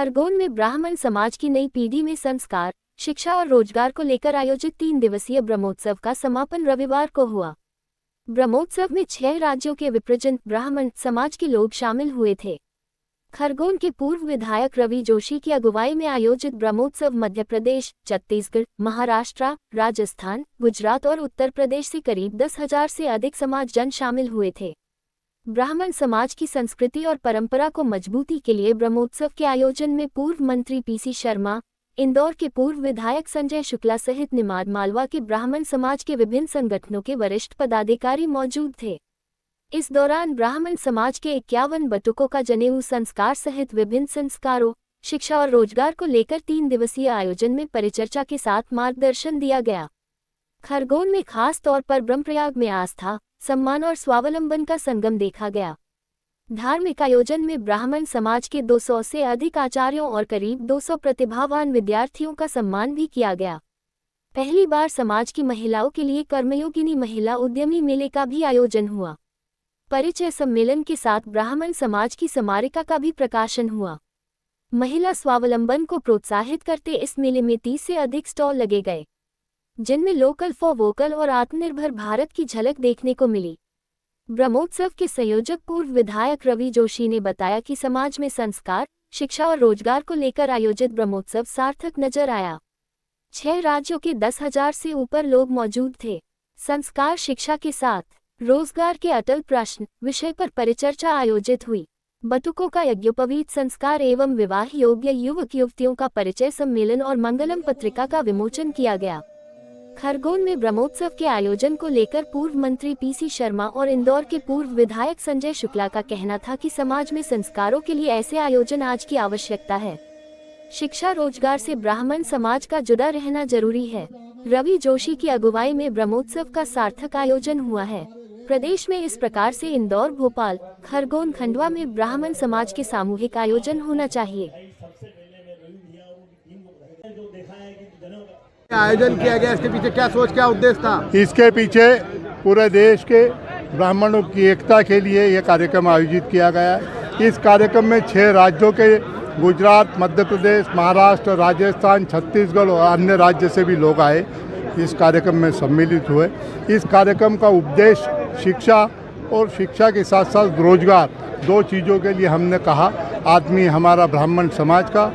खरगोन में ब्राह्मण समाज की नई पीढ़ी में संस्कार, शिक्षा और रोजगार को लेकर आयोजित 3 दिवसीय ब्रह्मोत्सव का समापन रविवार को हुआ। ब्रह्मोत्सव में 6 राज्यों के विप्रजन ब्राह्मण समाज के लोग शामिल हुए थे। खरगोन के पूर्व विधायक रवि जोशी की अगुवाई में आयोजित ब्रह्मोत्सव मध्य प्रदेश, छत्तीसगढ़, महाराष्ट्र, राजस्थान, गुजरात और उत्तर प्रदेश से करीब 10,000 से अधिक समाज जन शामिल हुए थे। ब्राह्मण समाज की संस्कृति और परंपरा को मजबूती के लिए ब्रह्मोत्सव के आयोजन में पूर्व मंत्री पीसी शर्मा, इंदौर के पूर्व विधायक संजय शुक्ला सहित निमाड़ मालवा के ब्राह्मण समाज के विभिन्न संगठनों के वरिष्ठ पदाधिकारी मौजूद थे। इस दौरान ब्राह्मण समाज के 51 बटुकों का जनेऊ संस्कार सहित विभिन्न संस्कारों, शिक्षा और रोजगार को लेकर 3 दिवसीय आयोजन में परिचर्चा के साथ मार्गदर्शन दिया गया। खरगोन में खास तौर पर ब्रह्मप्रयाग में आस्था, सम्मान और स्वावलंबन का संगम देखा गया। धार्मिक आयोजन में ब्राह्मण समाज के 200 से अधिक आचार्यों और करीब 200 प्रतिभावान विद्यार्थियों का सम्मान भी किया गया। पहली बार समाज की महिलाओं के लिए कर्मयोगिनी महिला उद्यमी मेले का भी आयोजन हुआ। परिचय सम्मेलन के साथ ब्राह्मण समाज की स्मारिका का भी प्रकाशन हुआ। महिला स्वावलंबन को प्रोत्साहित करते इस मेले में 30 से अधिक स्टॉल लगे गए, जिनमें लोकल फॉर वोकल और आत्मनिर्भर भारत की झलक देखने को मिली। ब्रह्मोत्सव के संयोजक पूर्व विधायक रवि जोशी ने बताया कि समाज में संस्कार, शिक्षा और रोजगार को लेकर आयोजित ब्रह्मोत्सव सार्थक नजर आया। 6 राज्यों के 10,000 से ऊपर लोग मौजूद थे। संस्कार शिक्षा के साथ रोजगार के अटल प्रश्न विषय पर परिचर्चा आयोजित हुई। बटुकों का यज्ञोपवीत संस्कार एवं विवाह योग्य युवक युवतियों का परिचय सम्मेलन और मंगलम पत्रिका का विमोचन किया गया। खरगोन में ब्रह्मोत्सव के आयोजन को लेकर पूर्व मंत्री पीसी शर्मा और इंदौर के पूर्व विधायक संजय शुक्ला का कहना था कि समाज में संस्कारों के लिए ऐसे आयोजन आज की आवश्यकता है। शिक्षा रोजगार से ब्राह्मण समाज का जुड़ा रहना जरूरी है। रवि जोशी की अगुवाई में ब्रह्मोत्सव का सार्थक आयोजन हुआ है। प्रदेश में इस प्रकार से इंदौर, भोपाल, खरगोन, खंडवा में ब्राह्मण समाज के सामूहिक आयोजन होना चाहिए। आयोजन किया गया, इसके पीछे क्या सोच, क्या उद्देश्य था? इसके पीछे पूरे देश के ब्राह्मणों की एकता के लिए यह कार्यक्रम आयोजित किया गया है। इस कार्यक्रम में 6 राज्यों के गुजरात, मध्य प्रदेश, महाराष्ट्र, राजस्थान, छत्तीसगढ़ और अन्य राज्य से भी लोग आए, इस कार्यक्रम में सम्मिलित हुए। इस कार्यक्रम का उद्देश्य शिक्षा और शिक्षा के साथ साथ रोजगार, 2 चीज़ों के लिए हमने कहा आदमी हमारा ब्राह्मण समाज का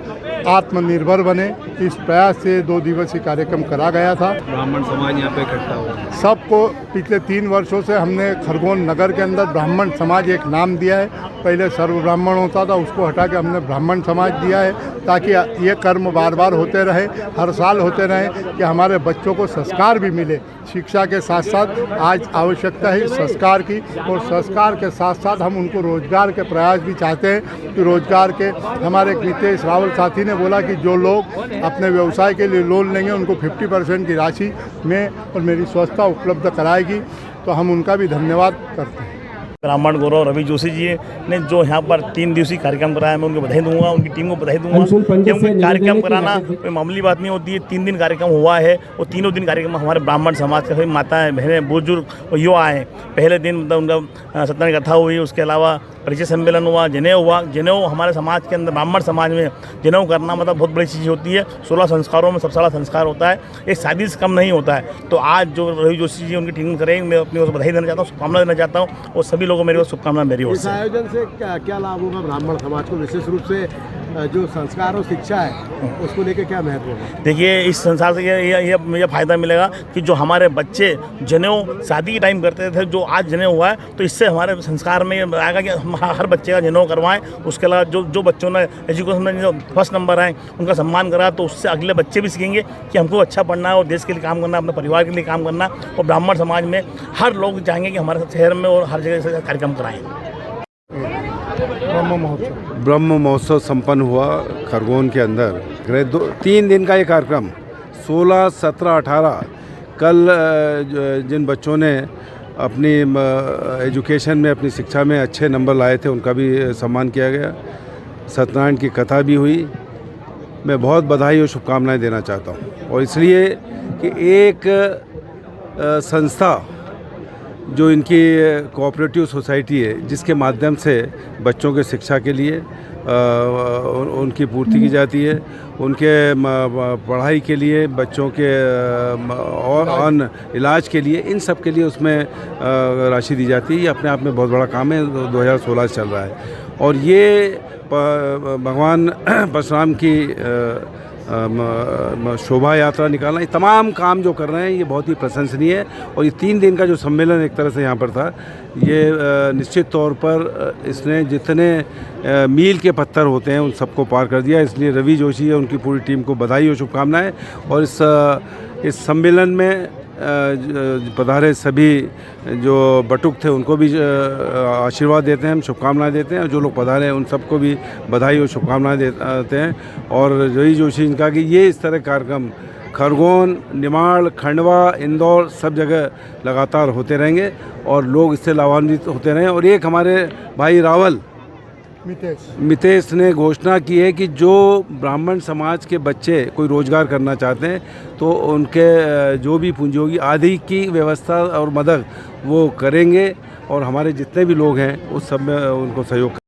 आत्मनिर्भर बने, इस प्रयास से 2 दिवसीय कार्यक्रम करा गया था। ब्राह्मण समाज यहाँ पे इकट्ठा हुआ। सबको पिछले 3 वर्षों से हमने खरगोन नगर के अंदर ब्राह्मण समाज एक नाम दिया है। पहले सर्व ब्राह्मण होता था, उसको हटा के हमने ब्राह्मण समाज दिया है, ताकि ये कर्म बार बार होते रहे, हर साल होते रहे, कि हमारे बच्चों को संस्कार भी मिले। शिक्षा के साथ साथ आज आवश्यकता है संस्कार की, और संस्कार के साथ साथ हम उनको रोजगार के प्रयास भी चाहते हैं कि रोजगार के हमारे नितेश रावल साथी ने बोला कि जो लोग अपने व्यवसाय के लिए लोन लेंगे उनको 50% की राशि में और मेरी संस्था उपलब्ध कराएगी, तो हम उनका भी धन्यवाद करते हैं। ब्राह्मण गौरव रवि जोशी जी ने जो यहाँ पर 3 दिवसीय कार्यक्रम कराया, मैं उनको बधाई दूंगा, उनकी टीम को बधाई दूंगा। क्योंकि कार्यक्रम कराना कोई मामूली बात नहीं होती है। 3 दिन कार्यक्रम हुआ है और तीनों दिन कार्यक्रम हमारे ब्राह्मण समाज के सभी माताएं, बहनें, बुजुर्ग और युवा आए। पहले दिन मतलब उनका सत्यनारायण कथा हुई, उसके अलावा परिचय सम्मेलन हुआ, जनेऊ हुआ। जनेऊ हमारे समाज के अंदर, ब्राह्मण समाज में जनेऊ करना मतलब बहुत बड़ी चीज़ होती है। 16 संस्कारों में सबसे बड़ा संस्कार होता है, एक शादी से कम नहीं होता है। तो आज जो रवि जोशी जी उनकी टीम करेंगे, मैं अपनी ओर से बधाई देना चाहता हूँ, शुभकामना देना चाहता हूँ, और सभी लोगों को मेरी ओर शुभकामना मेरी ओर से। इस आयोजन से क्या लाभ होगा ब्राह्मण समाज को? विशेष रूप से जो संस्कार और शिक्षा है उसको लेकर क्या महत्व होगा? देखिए, इस संसार से ये फायदा मिलेगा कि जो हमारे बच्चे जनेऊ शादी के टाइम करते थे, जो आज जनेऊ हुआ है, तो इससे हमारे संस्कार में आएगा कि हम हर बच्चे का जनेऊ करवाएं। उसके अलावा जो बच्चों ने एजुकेशन में जो फर्स्ट नंबर आए उनका सम्मान करा, तो उससे अगले बच्चे भी सीखेंगे कि हमको अच्छा पढ़ना है और देश के लिए काम करना है, अपने परिवार के लिए काम करना। और ब्राह्मण समाज में हर लोग चाहेंगे कि हमारे शहर में और हर जगह से कार्यक्रम कराएं। ब्रह्म महोत्सव संपन्न हुआ खरगोन के अंदर। 3 दिन का ये कार्यक्रम 16, 17, 18 कल जिन बच्चों ने अपनी एजुकेशन में, अपनी शिक्षा में अच्छे नंबर लाए थे, उनका भी सम्मान किया गया। सत्यनारायण की कथा भी हुई। मैं बहुत बधाई और शुभकामनाएं देना चाहता हूँ, और इसलिए कि एक संस्था जो इनकी कोऑपरेटिव सोसाइटी है, जिसके माध्यम से बच्चों के शिक्षा के लिए उनकी पूर्ति की जाती है, उनके पढ़ाई के लिए, बच्चों के और अन्य इलाज के लिए, इन सब के लिए उसमें राशि दी जाती है। ये अपने आप में बहुत बड़ा काम है, 2016 से चल रहा है। और ये भगवान परशुराम की शोभा यात्रा निकालना, ये तमाम काम जो कर रहे हैं ये बहुत ही प्रशंसनीय है। और ये 3 दिन का जो सम्मेलन एक तरह से यहाँ पर था, ये निश्चित तौर पर इसने जितने मील के पत्थर होते हैं उन सबको पार कर दिया। इसलिए रवि जोशी और उनकी पूरी टीम को बधाई और शुभकामनाएं। और इस सम्मेलन में पधारे सभी जो बटुक थे उनको भी आशीर्वाद देते हैं, हम शुभकामनाएं देते हैं। और जो लोग पधारे हैं उन सबको भी बधाई और शुभकामनाएं देते हैं। और रवि जोशी इनका कि ये इस तरह कार्यक्रम खरगोन, निमाड़, खंडवा, इंदौर सब जगह लगातार होते रहेंगे और लोग इससे लाभान्वित होते रहें। और एक हमारे भाई रावल मितेश ने घोषणा की है कि जो ब्राह्मण समाज के बच्चे कोई रोजगार करना चाहते हैं तो उनके जो भी पूंजी होगी आदि की व्यवस्था और मदद वो करेंगे। और हमारे जितने भी लोग हैं उस सब में उनको सहयोग